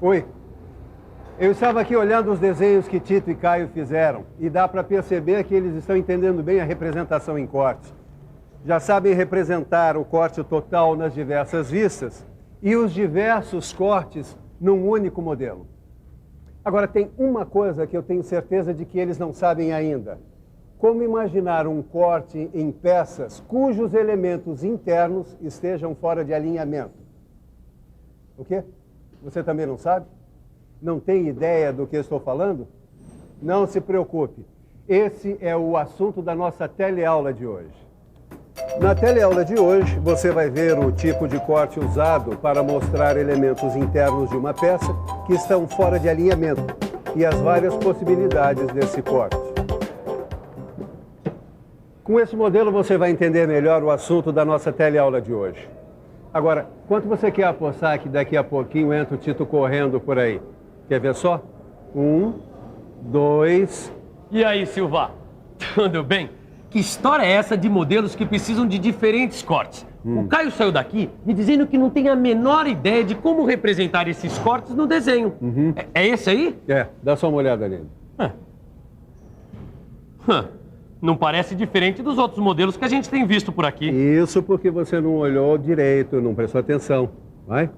Oi. Eu estava aqui olhando os desenhos que Tito e Caio fizeram e dá para perceber que eles estão entendendo bem a representação em corte. Já sabem representar o corte total nas diversas vistas e os diversos cortes num único modelo. Agora, tem uma coisa que eu tenho certeza de que eles não sabem ainda. Como imaginar um corte em peças cujos elementos internos estejam fora de alinhamento? O quê? Você também não sabe? Não tem ideia do que eu estou falando? Não se preocupe. Esse é o assunto da nossa teleaula de hoje. Na teleaula de hoje, você vai ver o tipo de corte usado para mostrar elementos internos de uma peça que estão fora de alinhamento e as várias possibilidades desse corte. Com esse modelo, você vai entender melhor o assunto da nossa teleaula de hoje. Agora, quanto você quer apostar que daqui a pouquinho entra o Tito correndo por aí? Quer ver só? 1, 2... E aí, Silva? Tudo bem? Que história é essa de modelos que precisam de diferentes cortes? O Caio saiu daqui me dizendo que não tem a menor ideia de como representar esses cortes no desenho. É esse aí? É, dá só uma olhada nele. Não parece diferente dos outros modelos que a gente tem visto por aqui. Isso porque você não olhou direito, não prestou atenção. Vai?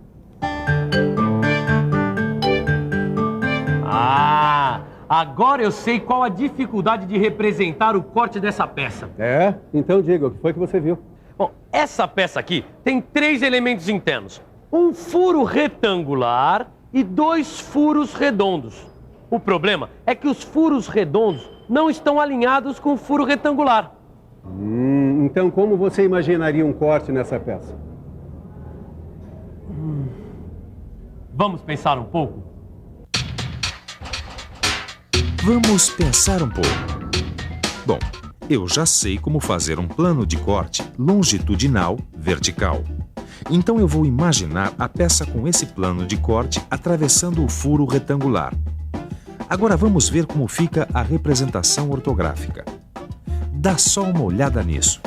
Agora eu sei qual a dificuldade de representar o corte dessa peça. É? Então diga, o que foi que você viu? Bom, essa peça aqui tem 3 elementos internos. Um furo retangular e 2 furos redondos. O problema é que os furos redondos não estão alinhados com o furo retangular. Então como você imaginaria um corte nessa peça? Vamos pensar um pouco? Vamos pensar um pouco. Bom, eu já sei como fazer um plano de corte longitudinal vertical. Então eu vou imaginar a peça com esse plano de corte atravessando o furo retangular. Agora vamos ver como fica a representação ortográfica. Dá só uma olhada nisso.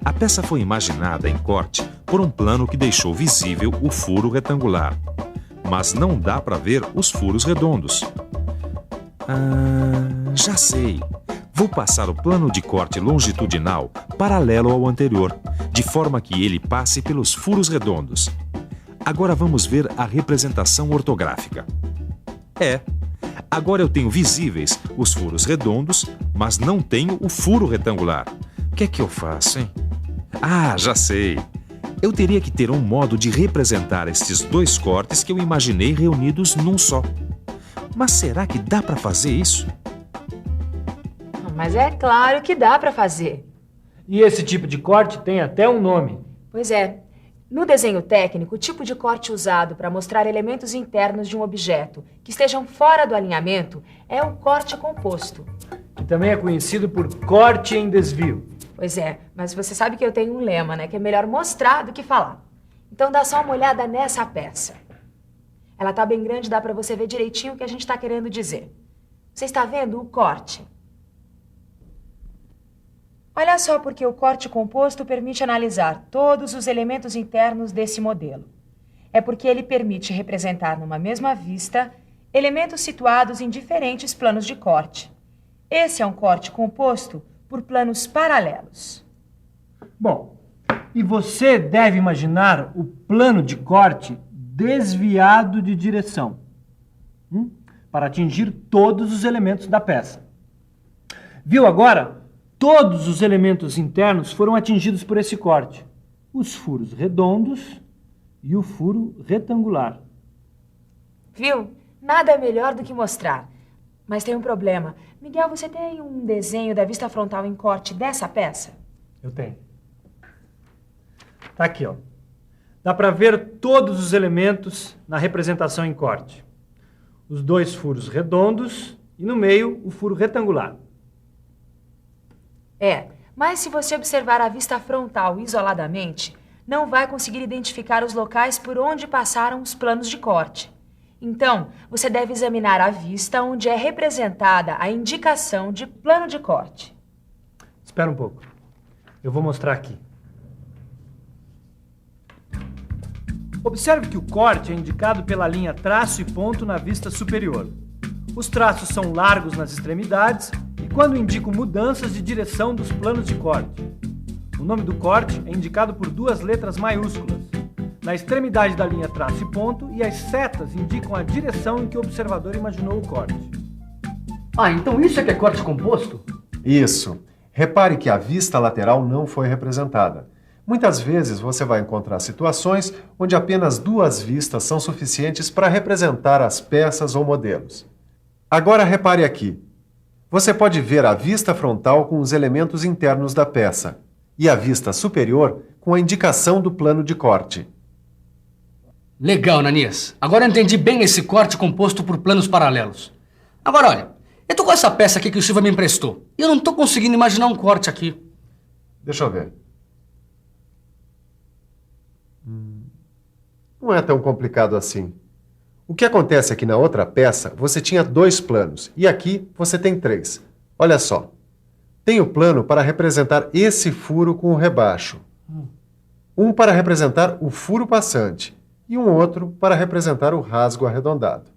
A peça foi imaginada em corte por um plano que deixou visível o furo retangular, mas não dá para ver os furos redondos. Já sei. Vou passar o plano de corte longitudinal paralelo ao anterior, de forma que ele passe pelos furos redondos. Agora vamos ver a representação ortográfica. Agora eu tenho visíveis os furos redondos, mas não tenho o furo retangular. O que é que eu faço, hein? Já sei. Eu teria que ter um modo de representar estes 2 cortes que eu imaginei reunidos num só. Mas será que dá para fazer isso? Mas é claro que dá para fazer. E esse tipo de corte tem até um nome. Pois é. No desenho técnico, o tipo de corte usado para mostrar elementos internos de um objeto que estejam fora do alinhamento é o corte composto. Que também é conhecido por corte em desvio. Pois é, mas você sabe que eu tenho um lema, né? Que é melhor mostrar do que falar. Então dá só uma olhada nessa peça. Ela tá bem grande, dá para você ver direitinho o que a gente está querendo dizer. Você está vendo o corte? Olha só porque o corte composto permite analisar todos os elementos internos desse modelo. É porque ele permite representar numa mesma vista elementos situados em diferentes planos de corte. Esse é um corte composto por planos paralelos. Bom, e você deve imaginar o plano de corte desviado de direção, para atingir todos os elementos da peça. Viu agora? Todos os elementos internos foram atingidos por esse corte. Os furos redondos e o furo retangular. Viu? Nada melhor do que mostrar. Mas tem um problema. Miguel, você tem um desenho da vista frontal em corte dessa peça? Eu tenho. Tá aqui, ó. Dá para ver todos os elementos na representação em corte. Os 2 furos redondos e no meio o furo retangular. Mas se você observar a vista frontal isoladamente, não vai conseguir identificar os locais por onde passaram os planos de corte. Então, você deve examinar a vista onde é representada a indicação de plano de corte. Espera um pouco. Eu vou mostrar aqui. Observe que o corte é indicado pela linha traço e ponto na vista superior. Os traços são largos nas extremidades e quando indicam mudanças de direção dos planos de corte. O nome do corte é indicado por 2 letras maiúsculas, na extremidade da linha traço e ponto, e as setas indicam a direção em que o observador imaginou o corte. Ah, então isso é que é corte composto? Isso. Repare que a vista lateral não foi representada. Muitas vezes você vai encontrar situações onde apenas 2 vistas são suficientes para representar as peças ou modelos. Agora repare aqui. Você pode ver a vista frontal com os elementos internos da peça e a vista superior com a indicação do plano de corte. Legal, Ananias. Agora eu entendi bem esse corte composto por planos paralelos. Agora, olha, eu tô com essa peça aqui que o Silva me emprestou e eu não tô conseguindo imaginar um corte aqui. Deixa eu ver. Não é tão complicado assim. O que acontece é que na outra peça você tinha 2 planos e aqui você tem 3. Olha só. Tem o plano para representar esse furo com o rebaixo. Um para representar o furo passante e um outro para representar o rasgo arredondado.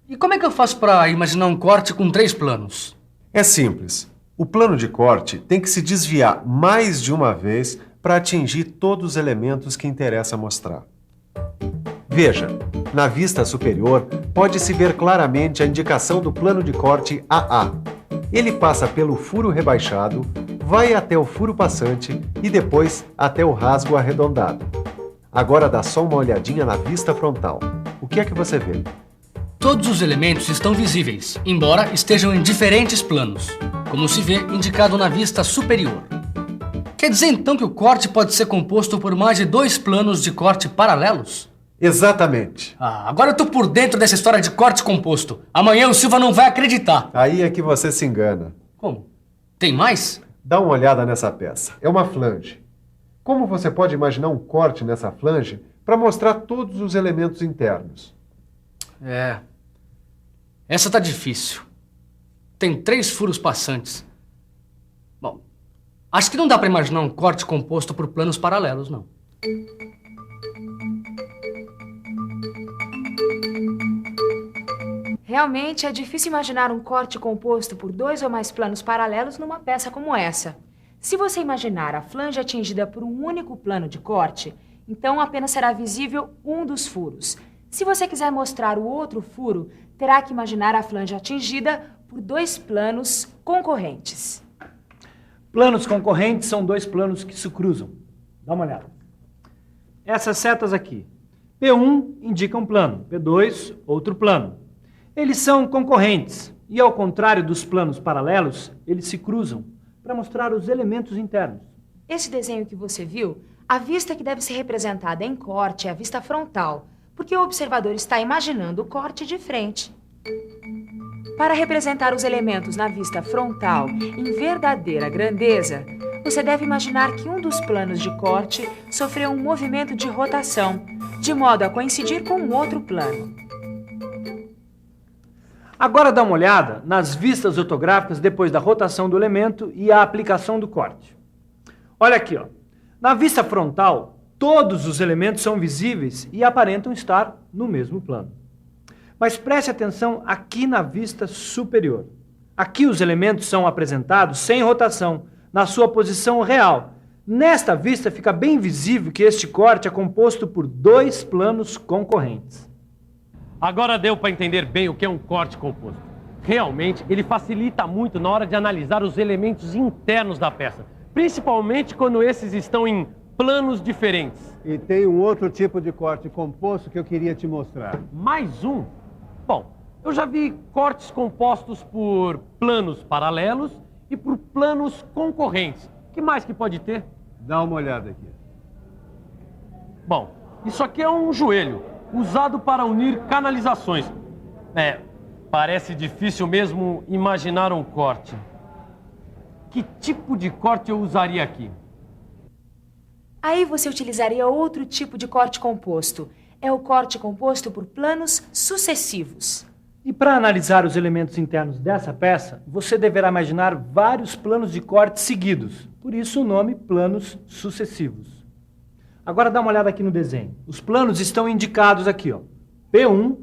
E como é que eu faço para imaginar um corte com 3 planos? É simples. O plano de corte tem que se desviar mais de uma vez para atingir todos os elementos que interessa mostrar. Veja, na vista superior pode-se ver claramente a indicação do plano de corte AA. Ele passa pelo furo rebaixado, vai até o furo passante e depois até o rasgo arredondado. Agora dá só uma olhadinha na vista frontal. O que é que você vê? Todos os elementos estão visíveis, embora estejam em diferentes planos, como se vê indicado na vista superior. Quer dizer então que o corte pode ser composto por mais de 2 planos de corte paralelos? Exatamente. Ah, agora eu tô por dentro dessa história de corte composto. Amanhã o Silva não vai acreditar. Aí é que você se engana. Como? Tem mais? Dá uma olhada nessa peça. É uma flange. Como você pode imaginar um corte nessa flange para mostrar todos os elementos internos? Essa tá difícil. Tem 3 furos passantes. Bom, acho que não dá para imaginar um corte composto por planos paralelos, não. Realmente é difícil imaginar um corte composto por 2 ou mais planos paralelos numa peça como essa. Se você imaginar a flange atingida por um único plano de corte, então apenas será visível um dos furos. Se você quiser mostrar o outro furo, terá que imaginar a flange atingida por 2 planos concorrentes. Planos concorrentes são 2 planos que se cruzam. Dá uma olhada. Essas setas aqui. P1 indica um plano, P2 outro plano. Eles são concorrentes e, ao contrário dos planos paralelos, eles se cruzam para mostrar os elementos internos. Esse desenho que você viu, a vista que deve ser representada em corte é a vista frontal, porque o observador está imaginando o corte de frente. Para representar os elementos na vista frontal em verdadeira grandeza, você deve imaginar que um dos planos de corte sofreu um movimento de rotação, de modo a coincidir com um outro plano. Agora dá uma olhada nas vistas ortográficas depois da rotação do elemento e a aplicação do corte. Olha aqui, ó. Na vista frontal, todos os elementos são visíveis e aparentam estar no mesmo plano. Mas preste atenção aqui na vista superior. Aqui os elementos são apresentados sem rotação, na sua posição real. Nesta vista fica bem visível que este corte é composto por 2 planos concorrentes. Agora deu para entender bem o que é um corte composto. Realmente, ele facilita muito na hora de analisar os elementos internos da peça, principalmente quando esses estão em planos diferentes. E tem um outro tipo de corte composto que eu queria te mostrar. Mais um? Bom, eu já vi cortes compostos por planos paralelos e por planos concorrentes. O que mais que pode ter? Dá uma olhada aqui. Bom, isso aqui é um joelho, usado para unir canalizações. Parece difícil mesmo imaginar um corte. Que tipo de corte eu usaria aqui? Aí você utilizaria outro tipo de corte composto. É o corte composto por planos sucessivos. E para analisar os elementos internos dessa peça, você deverá imaginar vários planos de corte seguidos. Por isso o nome planos sucessivos. Agora dá uma olhada aqui no desenho. Os planos estão indicados aqui, ó. P1,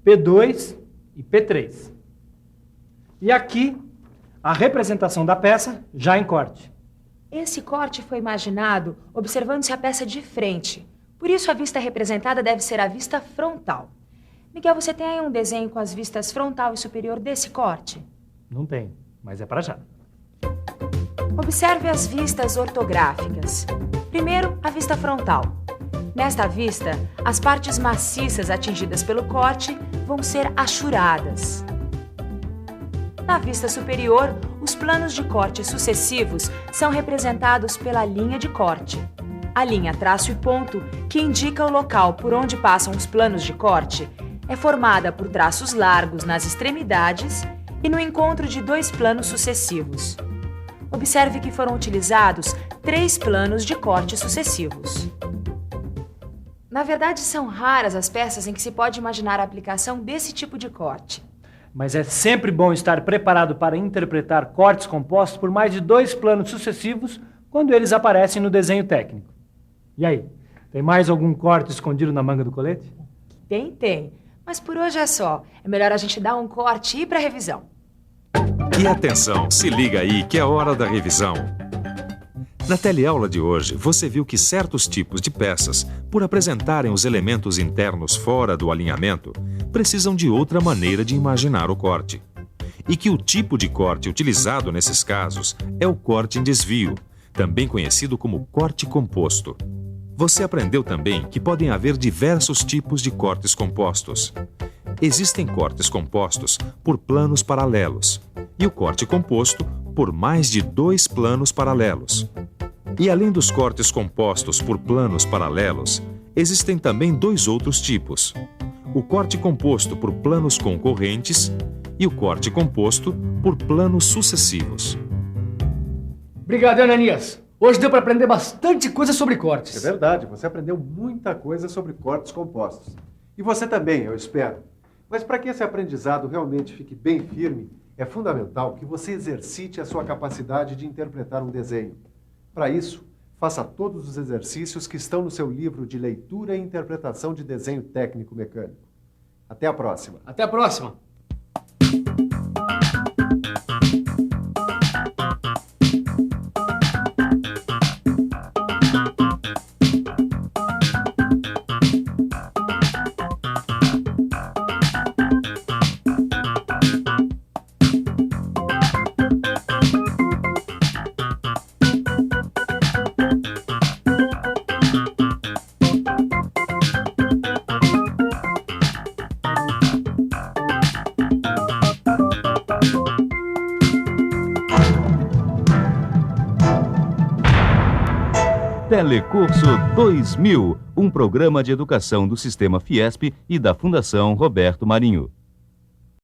P2 e P3. E aqui, a representação da peça já em corte. Esse corte foi imaginado observando-se a peça de frente. Por isso, a vista representada deve ser a vista frontal. Miguel, você tem aí um desenho com as vistas frontal e superior desse corte? Não tem, mas é para já. Observe as vistas ortográficas. Primeiro, a vista frontal. Nesta vista, as partes maciças atingidas pelo corte vão ser achuradas. Na vista superior, os planos de corte sucessivos são representados pela linha de corte. A linha traço e ponto, que indica o local por onde passam os planos de corte, é formada por traços largos nas extremidades e no encontro de dois planos sucessivos. Observe que foram utilizados 3 planos de corte sucessivos. Na verdade, são raras as peças em que se pode imaginar a aplicação desse tipo de corte. Mas é sempre bom estar preparado para interpretar cortes compostos por mais de 2 planos sucessivos quando eles aparecem no desenho técnico. E aí, tem mais algum corte escondido na manga do colete? Tem. Mas por hoje é só. É melhor a gente dar um corte e ir para a revisão. E atenção, se liga aí que é hora da revisão. Na teleaula de hoje, você viu que certos tipos de peças, por apresentarem os elementos internos fora do alinhamento, precisam de outra maneira de imaginar o corte. E que o tipo de corte utilizado nesses casos é o corte em desvio, também conhecido como corte composto. Você aprendeu também que podem haver diversos tipos de cortes compostos. Existem cortes compostos por planos paralelos e o corte composto por mais de 2 planos paralelos. E além dos cortes compostos por planos paralelos, existem também 2 outros tipos: o corte composto por planos concorrentes e o corte composto por planos sucessivos. Obrigado, Ananias. Hoje deu para aprender bastante coisa sobre cortes. É verdade, você aprendeu muita coisa sobre cortes compostos. E você também, eu espero. Mas para que esse aprendizado realmente fique bem firme, é fundamental que você exercite a sua capacidade de interpretar um desenho. Para isso, faça todos os exercícios que estão no seu livro de leitura e interpretação de desenho técnico mecânico. Até a próxima. Até a próxima. Telecurso 2000, um programa de educação do Sistema Fiesp e da Fundação Roberto Marinho.